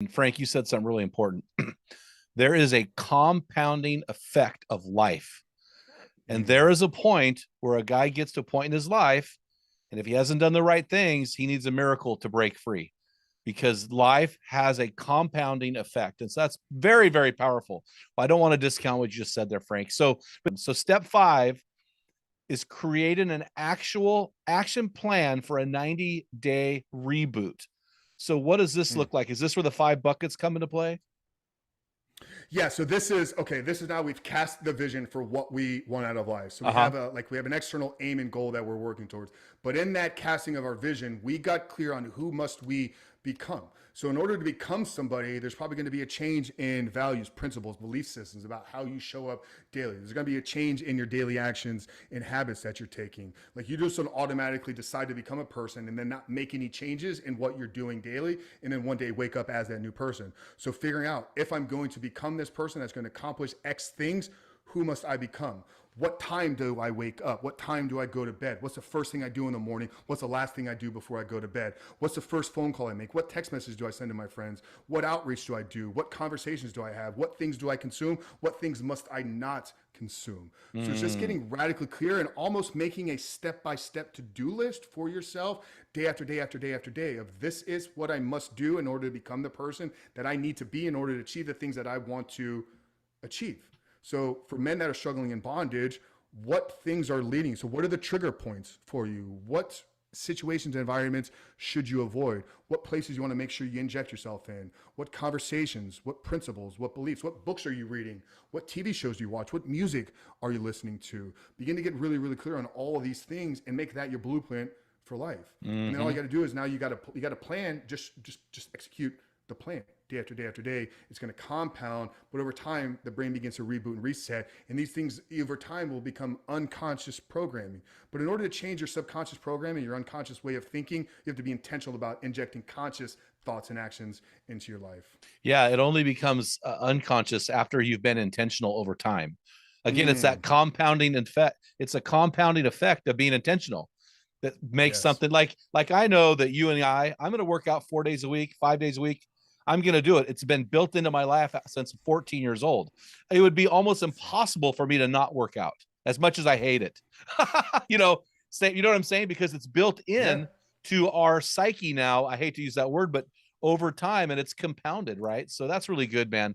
And Frank, you said something really important. There is a compounding effect of life. And there is a point where a guy gets to a point in his life, and if he hasn't done the right things, he needs a miracle to break free, because life has a compounding effect. And so that's very, very powerful. I don't want to discount what you just said there, Frank. So step 5 is creating an actual action plan for a 90-day reboot. So what does this look like? Is this where the 5 buckets come into play? Yeah, so this is okay. This is now we've cast the vision for what we want out of life. So we have an external aim and goal that we're working towards. But in that casting of our vision, we got clear on who must we become. So in order to become somebody, there's probably going to be a change in values, principles, belief systems about how you show up daily. There's going to be a change in your daily actions and habits that you're taking. Like you just don't automatically decide to become a person and then not make any changes in what you're doing daily, and then one day wake up as that new person. So figuring out, if I'm going to become this person that's going to accomplish X things, who must I become? What time do I wake up? What time do I go to bed? What's the first thing I do in the morning? What's the last thing I do before I go to bed? What's the first phone call I make? What text message do I send to my friends? What outreach do I do? What conversations do I have? What things do I consume? What things must I not consume? So it's just getting radically clear and almost making a step-by-step to-do list for yourself day after day after day after day of this is what I must do in order to become the person that I need to be in order to achieve the things that I want to achieve. So for men that are struggling in bondage, what things are leading? So what are the trigger points for you? What situations and environments should you avoid? What places you want to make sure you inject yourself in? What conversations, what principles, what beliefs, what books are you reading? What TV shows do you watch? What music are you listening to? Begin to get really, really clear on all of these things and make that your blueprint for life. And then all you got to do is now you got to plan, just execute the plan day after day after day. It's going to compound, but over time the brain begins to reboot and reset, and these things over time will become unconscious programming. But in order to change your subconscious programming, your unconscious way of thinking, you have to be intentional about injecting conscious thoughts and actions into your life. Yeah, it only becomes unconscious after you've been intentional over time. Again, it's that compounding effect. It's a compounding effect of being intentional that makes something like I know that you and I'm going to work out 4 days a week, 5 days a week. I'm going to do it. It's been built into my life since 14 years old. It would be almost impossible for me to not work out as much as I hate it. you know, you know what I'm saying? Because it's built in to our psyche now. I hate to use that word, but over time, and it's compounded, right? So that's really good, man.